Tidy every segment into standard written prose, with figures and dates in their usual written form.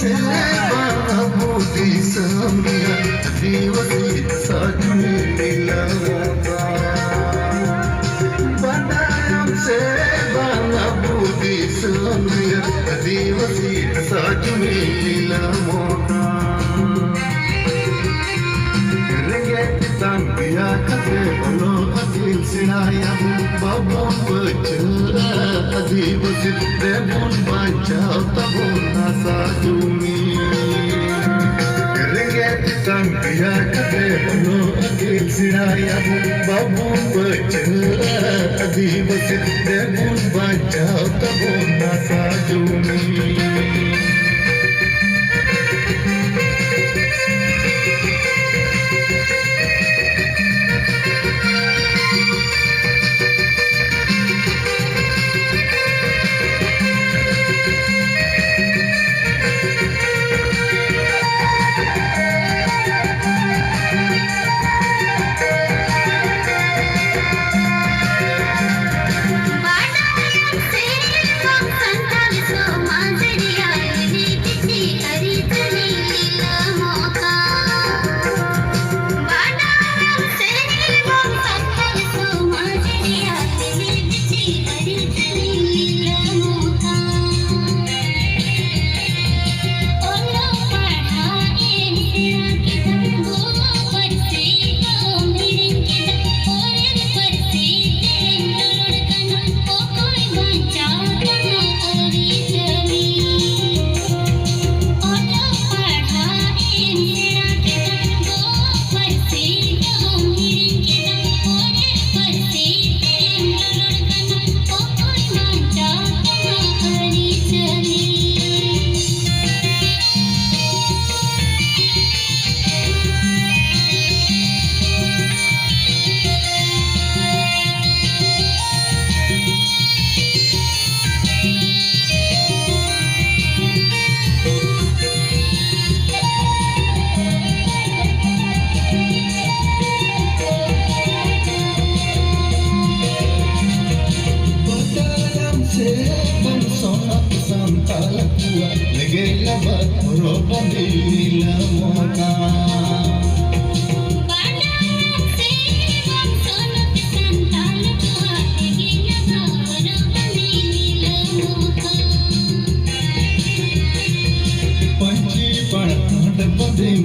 budi samia diwasi sajmi milamata badayam se bana budi samia diwasi sajmi milamata Tangiya kate bolo atil sinaya babo bachara adivasi demon bacha tabon nasa jumi Tangiya kate bolo atil sinaya babo bachara adivasi demon bacha tabon nasa jumi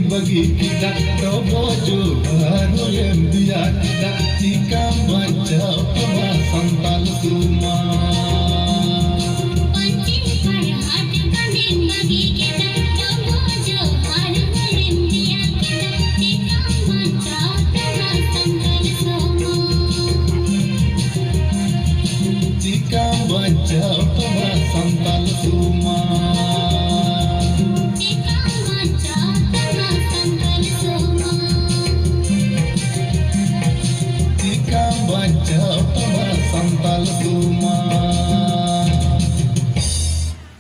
Bagi kita tobojo baru yang biar kita jika baca pemasan tal semua. Panci pada hati kambing bagi kita tobojo baru yang biar kita jika baca pemasan tal semua. Jika baca pemasan tal semua.